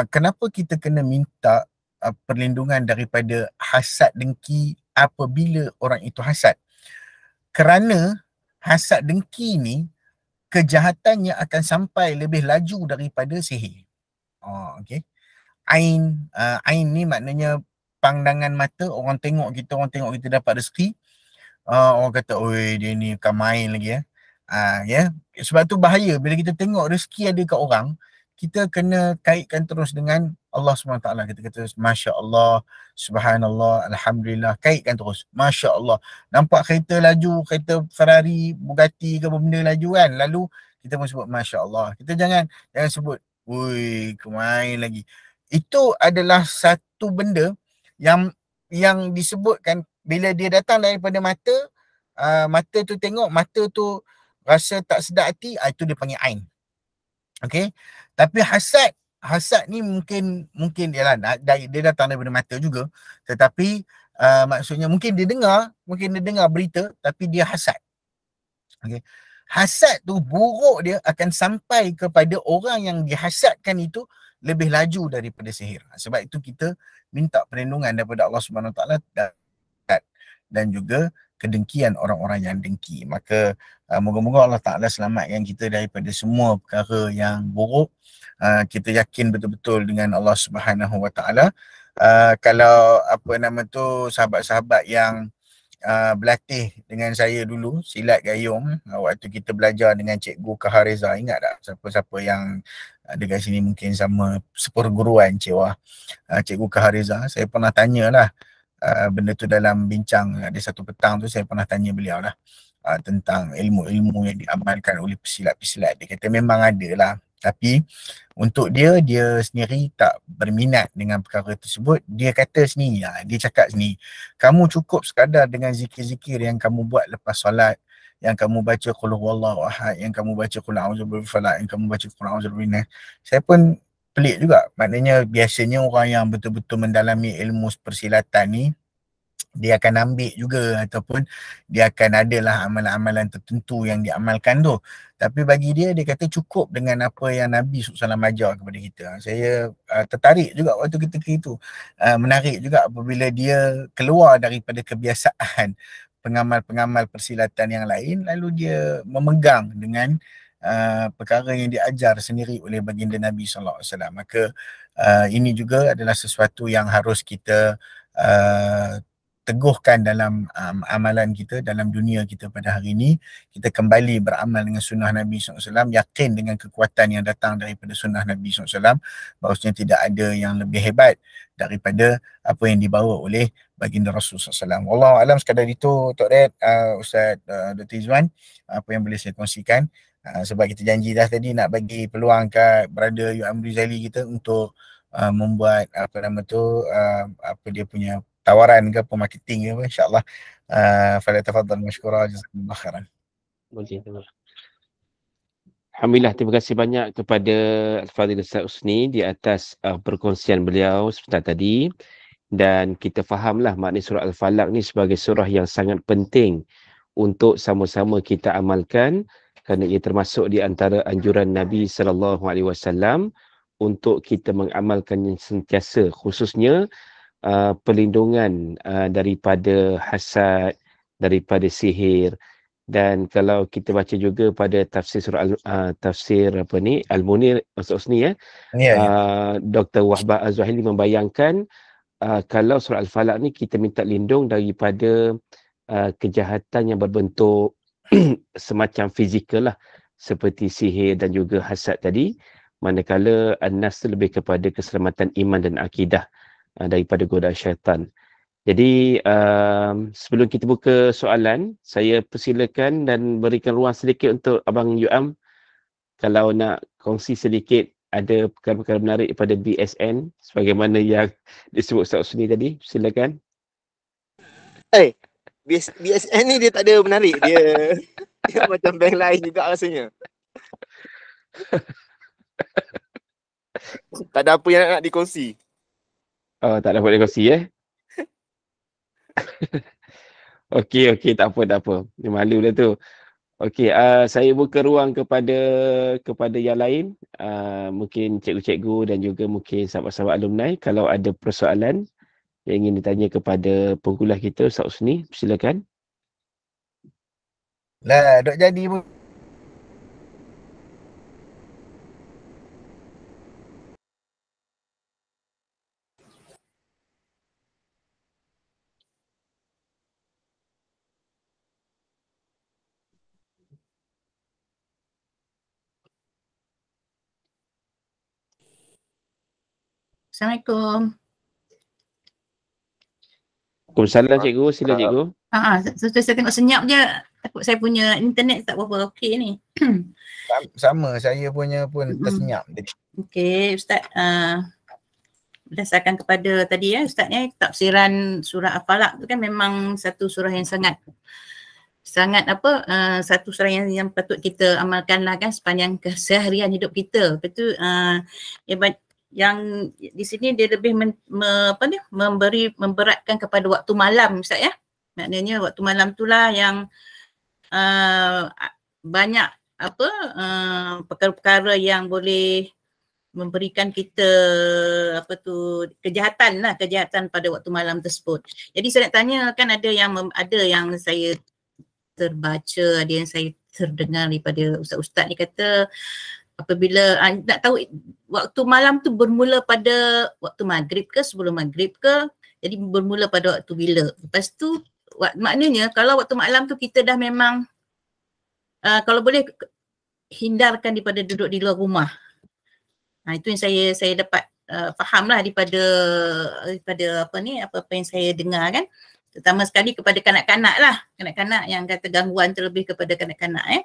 kenapa kita kena minta perlindungan daripada hasad dengki apabila orang itu hasad? Kerana hasad dengki ni kejahatannya akan sampai lebih laju daripada sihir. Okey. Ain ni maknanya pandangan mata. Orang tengok kita dapat rezeki, orang kata oi dia ni bukan main lagi ya. Sebab tu bahaya bila kita tengok rezeki ada kat orang, kita kena kaitkan terus dengan Allah SWT. Kita kata Masya Allah, Subhanallah, Alhamdulillah, kaitkan terus Masya Allah. Nampak kereta laju, kereta Ferrari, Bugatti ke benda laju kan, lalu kita pun sebut Masya Allah. Kita jangan sebut woi kemain lagi. Itu adalah satu benda yang disebutkan bila dia datang daripada mata. Mata tu tengok, mata tu rasa tak sedap hati, itu dia panggil ain. Okey. Tapi hasad ni mungkin dia datang daripada mata juga, tetapi maksudnya mungkin dia dengar berita tapi dia hasad. Okey. Hasad tu buruk dia akan sampai kepada orang yang dihasadkan itu lebih laju daripada sihir. Sebab itu kita minta perlindungan daripada Allah Subhanahu Wa Taala dan juga kedengkian orang-orang yang dengki. Maka moga-moga Allah Ta'ala selamatkan kita daripada semua perkara yang buruk. Kita yakin betul-betul dengan Allah Subhanahu Wa Taala. Kalau sahabat-sahabat yang berlatih dengan saya dulu silat gayung, waktu kita belajar dengan Cikgu Kahariza, ingat tak siapa-siapa yang ada kat sini mungkin sama seperguruan Cikgu Kahariza. Saya pernah tanyalah benda tu dalam bincang. Ada satu petang tu saya pernah tanya beliau lah tentang ilmu-ilmu yang diamalkan oleh pesilat-pesilat. Dia kata memang ada lah, tapi untuk dia sendiri tak berminat dengan perkara tersebut. Dia kata sendiri, dia cakap sendiri, kamu cukup sekadar dengan zikir-zikir yang kamu buat lepas solat, yang kamu baca qul huwallahu ahad, yang kamu baca qul a'udzu birabbil falaq, yang kamu baca qul a'udzu birabbin nas. Saya pun pelik juga. Maknanya biasanya orang yang betul-betul mendalami ilmu persilatan ni, dia akan ambil juga ataupun dia akan adalah amalan-amalan tertentu yang diamalkan tu. Tapi bagi dia kata cukup dengan apa yang Nabi SAW ajar kepada kita. Saya tertarik juga waktu ketika itu. Menarik juga apabila dia keluar daripada kebiasaan pengamal-pengamal persilatan yang lain, lalu dia memegang dengan perkara yang diajar sendiri oleh baginda Nabi SAW. Maka ini juga adalah sesuatu yang harus kita teguhkan dalam amalan kita, dalam dunia kita pada hari ini. Kita kembali beramal dengan sunnah Nabi SAW, yakin dengan kekuatan yang datang daripada sunnah Nabi SAW, bahawasanya tidak ada yang lebih hebat daripada apa yang dibawa oleh baginda Rasul SAW. Wallahualam, sekadar itu Tok Red, Ustaz Dr. Izwan, apa yang boleh saya kongsikan. Sebab kita janji dah tadi nak bagi peluang kat brother UM Rizali kita untuk membuat apa nama tu, apa dia punya tawaran ke apa, marketing ke apa, insyaAllah. Fala tafadhal mashkura, jazakumullah khairan. Boleh. Alhamdulillah, terima kasih banyak kepada Al-Fadhil Ustaz Usni di atas perkongsian beliau sebentar tadi. Dan kita fahamlah makna surah Al-Falaq ni sebagai surah yang sangat penting untuk sama-sama kita amalkan, kerana ia termasuk di antara anjuran Nabi SAW untuk kita mengamalkannya sentiasa, khususnya perlindungan daripada hasad, daripada sihir. Dan kalau kita baca juga pada tafsir surah tafsir apa ni Al-Munir Ustaz Usni Dr. Wahbah Az-Zuhaili membayangkan kalau surah Al-Falaq ni kita minta lindung daripada kejahatan yang berbentuk semacam fizikal lah, seperti sihir dan juga hasad tadi, manakala An-Nas tu lebih kepada keselamatan iman dan akidah daripada godaan syaitan. Jadi sebelum kita buka soalan, saya persilakan dan berikan ruang sedikit untuk Abang Yuam kalau nak kongsi sedikit ada perkara-perkara menarik pada BSN sebagaimana yang disebut Ustaz Usni tadi. Silakan. BSN ni dia tak ada menarik, dia macam bank lain juga rasanya. Tak ada apa yang nak dikongsi. Oh, tak dapat dikongsi Okey, tak apa. Dia malu dah tu. Okey, saya buka ruang kepada yang lain. Mungkin cikgu-cikgu dan juga mungkin sahabat-sahabat alumni kalau ada persoalan yang ingin ditanya kepada pengkuliah kita, Ustaz Usni, silakan. Lah, dok jadi pun. Assalamualaikum. Waalaikumsalam cikgu, sila cikgu. Saya tengok senyap je. Takut saya punya internet tak berapa okey ni. Sama, saya punya pun tersenyap tadi. Okey, Ustaz, berdasarkan kepada tadi Ustaz tafsiran surah Al-Falaq tu kan memang satu surah yang sangat satu surah yang patut kita amalkan lah kan sepanjang keseharian hidup kita. Lepas tu yang di sini dia lebih memberatkan kepada waktu malam Ustaz ya. Maknanya waktu malam itulah yang banyak perkara-perkara yang boleh memberikan kita kejahatan pada waktu malam tersebut. Jadi saya nak tanya, kan ada yang saya terbaca, ada yang saya terdengar daripada ustaz-ustaz ni kata apabila nak tahu waktu malam tu bermula pada waktu maghrib ke sebelum maghrib ke, jadi bermula pada waktu bila. Lepas tu maknanya kalau waktu malam tu kita dah memang kalau boleh hindarkan daripada duduk di luar rumah. Itu yang saya dapat fahamlah daripada apa yang saya dengar kan. Terutama sekali kepada kanak-kanak lah. Kanak-kanak yang kata gangguan terlebih kepada kanak-kanak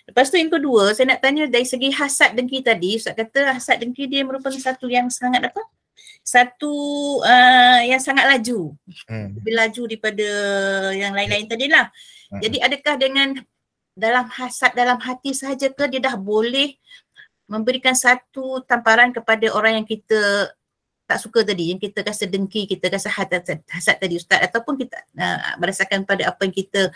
Lepas tu yang kedua, saya nak tanya dari segi hasad dengki tadi. Ustaz kata hasad dengki dia merupakan satu yang sangat yang sangat laju. Lebih laju daripada yang lain-lain tadilah. Jadi adakah dengan dalam hasad dalam hati sahaja ke dia dah boleh memberikan satu tamparan kepada orang yang kita tak suka tadi, yang kita rasa dengki, kita rasa hasad tadi Ustaz, ataupun kita berdasarkan pada apa yang kita,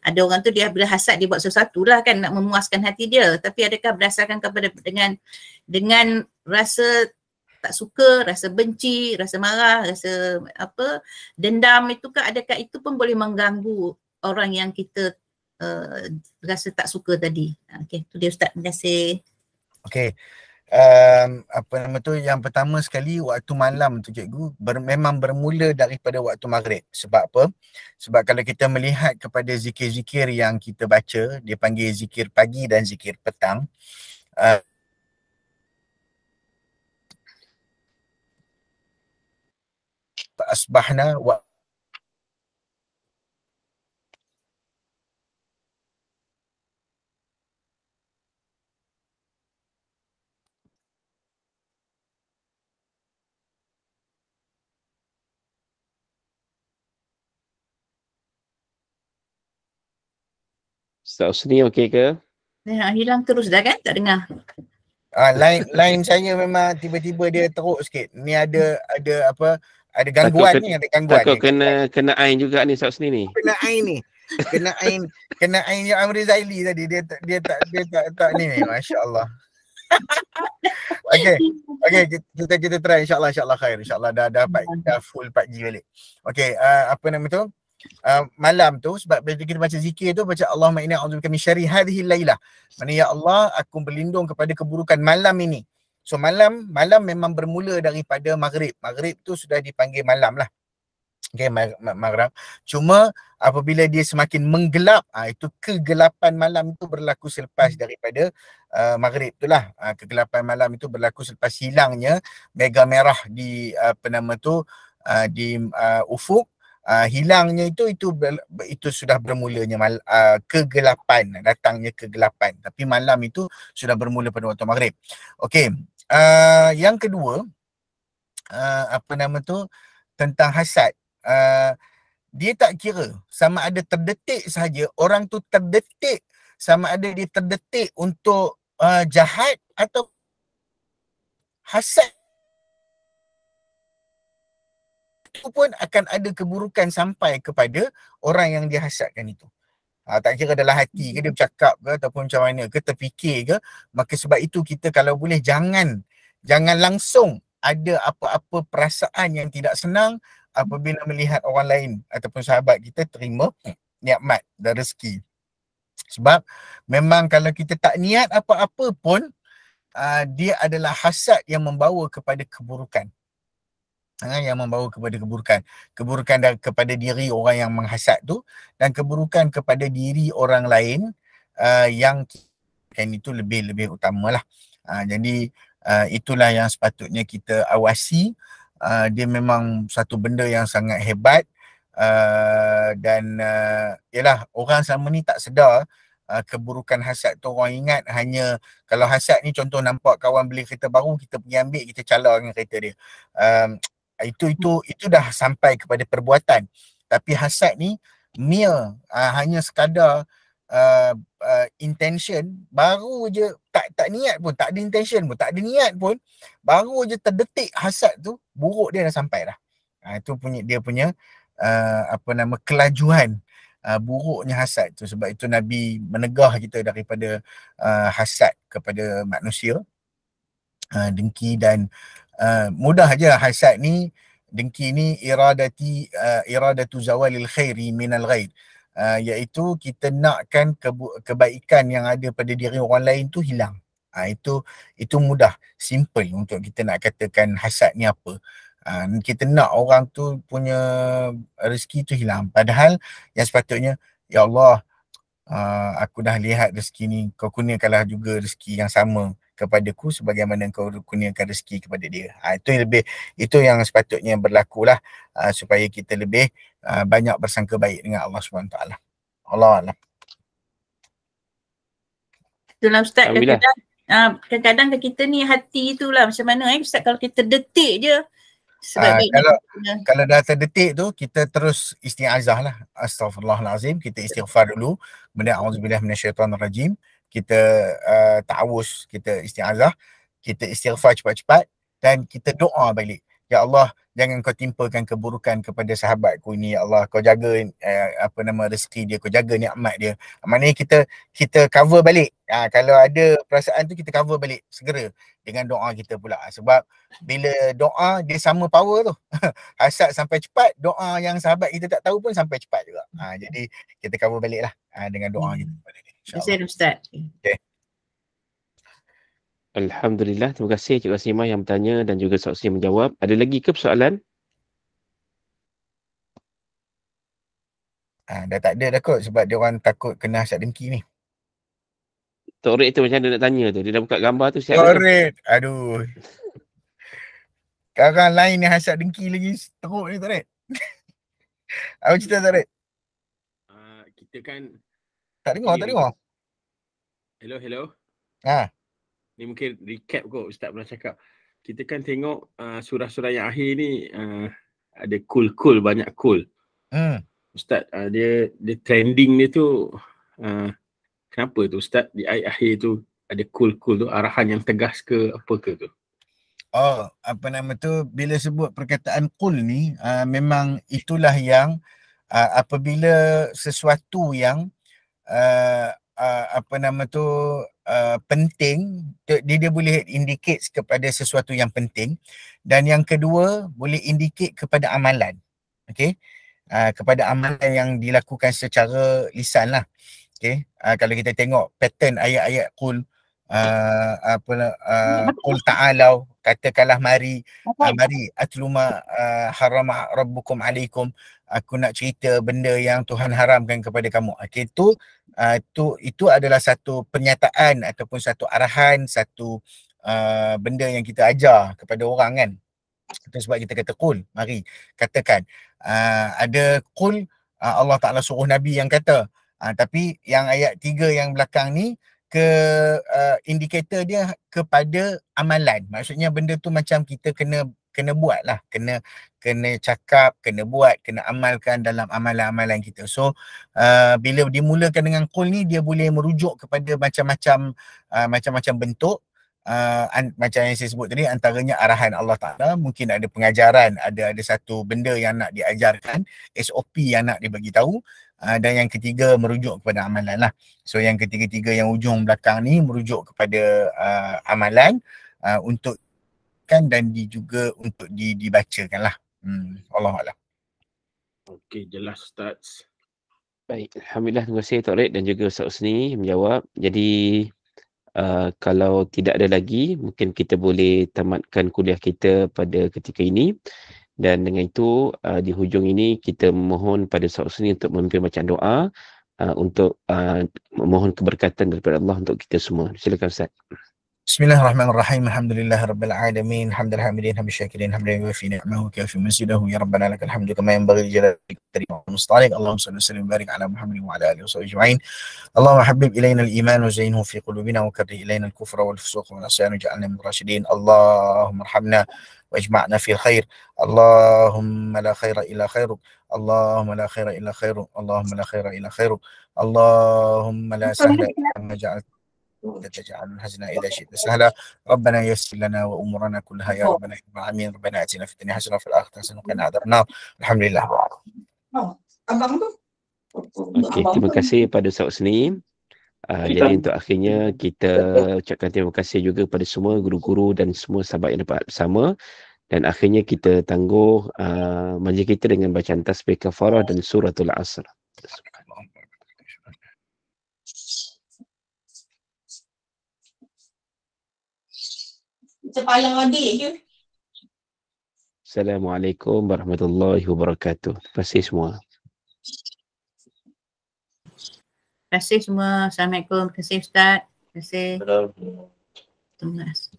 ada orang tu dia bila hasad dia buat sesuatu lah kan nak memuaskan hati dia, tapi adakah berdasarkan kepada dengan rasa tak suka, rasa benci, rasa marah, rasa dendam, itukah adakah itu pun boleh mengganggu orang yang kita rasa tak suka tadi? Okey, tu dia Ustaz. Terima kasih. Okey. Apa nama tu, yang pertama sekali waktu malam tu cikgu memang bermula daripada waktu maghrib. Sebab apa? Sebab kalau kita melihat kepada zikir-zikir yang kita baca, dia panggil zikir pagi dan zikir petang. Asbahna wa Ustaz Husni okey ke? Hilang terus dah kan? Tak dengar. line saya memang tiba-tiba dia teruk sikit. Ni ada apa? Ada gangguan ni, ada gangguan. Takut ni. kena ain juga ni Ustaz Husni ni. Kena ain ni. Kena ain yang Amri Zaili tadi. Dia tak ni, masya-Allah. Okey, kita try insya-Allah khair. Insya-Allah dah full 4G balik. Okey, apa nama tu? Malam tu, sebab bila kita baca zikir tu, baca Allahumma inni a'udzubika min syarri hadhihi lailah. Maksudnya ya Allah, aku berlindung kepada keburukan malam ini. So malam memang bermula daripada maghrib. Maghrib tu sudah dipanggil malam lah. Okay, maghrib. Cuma apabila dia semakin menggelap, itu kegelapan malam itu berlaku selepas daripada maghrib tu lah. Kegelapan malam itu berlaku selepas hilangnya mega merah di di ufuk. Hilangnya itu sudah bermulanya kegelapan, datangnya kegelapan. Tapi malam itu sudah bermula pada waktu maghrib. Okey, yang kedua, tentang hasad. Dia tak kira sama ada terdetik sahaja, orang tu terdetik sama ada dia terdetik untuk jahat atau hasad, itu pun akan ada keburukan sampai kepada orang yang dia hasadkan itu. Tak kira dalam hati ke dia bercakap ke ataupun macam mana ke, terfikir ke. Maka sebab itu kita kalau boleh jangan langsung ada apa-apa perasaan yang tidak senang apabila melihat orang lain ataupun sahabat kita terima nikmat dan rezeki. Sebab memang kalau kita tak niat apa-apa pun, dia adalah hasad yang membawa kepada keburukan. Yang membawa kepada keburukan kepada diri orang yang menghasad tu, dan keburukan kepada diri orang lain yang itu lebih utamalah. Jadi itulah yang sepatutnya kita awasi. Dia memang satu benda yang sangat hebat, dan yalah, orang selama ni tak sedar keburukan hasad tu. Orang ingat hanya kalau hasad ni, contoh nampak kawan beli kereta baru, kita pergi ambil, kita cala dengan kereta dia. Itu dah sampai kepada perbuatan. Tapi hasad ni hanya sekadar intention, baru je tak niat pun, tak ada intention pun, tak ada niat pun, baru je terdetik hasad tu, buruk dia dah sampai dah. Itu dia punya kelajuan buruknya hasad tu. Sebab itu Nabi menegah kita daripada hasad kepada manusia, dengki dan mudah aja hasad ni, dengki ni iradatu zawalil khairi minal ghair, iaitu kita nakkan kebaikan yang ada pada diri orang lain tu hilang. Itu mudah, simple untuk kita nak katakan hasad ni apa. Kita nak orang tu punya rezeki tu hilang, padahal yang sepatutnya, ya Allah, aku dah lihat rezeki ni, kau kurniakanlah juga rezeki yang sama kepadaku sebagaimana kau kurniakan rezeki kepada dia. Itu yang sepatutnya berlakulah, supaya kita lebih banyak bersangka baik dengan Allah SWT. Allah Alam. Itulah Ustaz, kadang-kadang kita ni hati tu lah macam mana Ustaz, kalau kita detik je. Sebab kalau dah terdetik tu, kita terus isti'azah lah. Astaghfirullahalazim, kita istighfar dulu. Benda a'udzubillah minasyaitanirrajim. Kita ta'awuz, kita isti'azah, kita istighfar cepat-cepat, dan kita doa balik. Ya Allah, jangan kau timpakan keburukan kepada sahabatku ni, ya Allah. Kau jaga rezeki dia, kau jaga nikmat dia. Maknanya kita cover balik. Kalau ada perasaan tu kita cover balik segera dengan doa kita pula. Sebab bila doa dia sama power tu. Hasad sampai cepat, doa yang sahabat kita tak tahu pun sampai cepat juga. Jadi kita cover balik lah dengan doa kita kepada dia. Terima kasih Ustaz. Okay. Alhamdulillah, terima kasih Cik Wasimah yang bertanya dan juga Ustaz yang menjawab. Ada lagi ke persoalan? Dah tak ada dah kot sebab dia orang takut kena hasad dengki ni. Tok Red tu macam mana nak tanya tu? Dia dah buka gambar tu siap. Tok Red, aduh. Sekarang lain ni hasad dengki lagi teruk ni Tok Red. Apa cerita Tok Red? Kita kan Tak dengar. Hello. Ha. Ni mungkin recap kot Ustaz pernah cakap. Kita kan tengok surah-surah yang akhir ni ada cool banyak cool. Ustaz dia trending dia tu kenapa tu Ustaz di ayat akhir tu ada cool tu arahan yang tegas ke apa ke tu? Bila sebut perkataan qul ni memang itulah yang apabila sesuatu yang penting, dia boleh indicate kepada sesuatu yang penting, dan yang kedua boleh indicate kepada amalan. Okey, kepada amalan yang dilakukan secara lisan lah. Okey, kalau kita tengok pattern ayat-ayat qul qul ta'alau, katakanlah mari atlu ma harama rabbukum alaikum, aku nak cerita benda yang Tuhan haramkan kepada kamu. Okey, itu adalah satu pernyataan ataupun satu arahan, satu benda yang kita ajar kepada orang kan. Itu sebab kita kata qul, mari katakan. Ada qul Allah Ta'ala suruh Nabi yang kata, tapi yang ayat 3 yang belakang ni indikator dia kepada amalan. Maksudnya benda tu macam kita kena buat lah, kena cakap, kena buat, kena amalkan dalam amalan-amalan kita. So bila dimulakan dengan qul ni, dia boleh merujuk kepada macam-macam bentuk. Macam yang saya sebut tadi, antaranya arahan Allah Ta'ala, mungkin ada pengajaran, ada satu benda yang nak diajarkan, SOP yang nak dibagi tahu, dan yang ketiga merujuk kepada amalan lah. So yang ketiga-tiga yang ujung belakang ni merujuk kepada amalan untuk kan dan juga untuk dibacakan lah. Allahuakbar. Okey, jelas Ustaz. Baik, Alhamdulillah, terima kasih Tok Red dan juga Ustaz Husni menjawab. Jadi kalau tidak ada lagi, mungkin kita boleh tamatkan kuliah kita pada ketika ini. Dan dengan itu, di hujung ini kita memohon pada Ustaz Husni untuk memimpin bacaan doa untuk memohon keberkatan daripada Allah untuk kita semua. Silakan Ustaz. Bismillahirrahmanirrahim. Alhamdulillahirabbil alamin. Hamdal hamidin hamdal syakirin hamdan yuwafi ni'amahu wa kafi mazidahu. Ya rabbana lakal hamdu kama yanbaghi li jalalika wa musta'alik. Allahumma salli wa sallim wa barik ala Muhammadin wa ala alihi wa sahbihi ajma'in. Allahumma habbib ilayna al-iman wa zayyinhu fi qulubina wa karrih ilayna al-kufra wal fusuqa wal 'isyan waj'alna minal rasyidin. Allahumma arhamna wajma'na fil khair. Allahumma la khaira illa khairuk. Allahumma la khaira illa khairuk. Allahumma la khaira illa khairuk. Allahumma la sahla illa ma ja'alta تجعل الحزن إذا شئت سهلا. ربنا يسر لنا وأمورنا كلها يا ربنا يا رب العالمين. ربنا آتنا في الدنيا حسنة وفي الآخرة حسنة وقنا عذاب النار. الحمد لله. Okey, terima kasih pada Ustaz Husni. Jadi untuk akhirnya kita ucapkan terima kasih juga pada semua guru-guru dan semua sahabat yang dapat bersama. Dan akhirnya kita tangguh majlis kita dengan bacaan tasbih kafarah dan suratul Asr. Kepala adik je. Assalamualaikum warahmatullahi wabarakatuh. Terima kasih semua. Terima kasih semua. Assalamualaikum. Terima kasih Ustaz. Terima kasih. Terima kasih.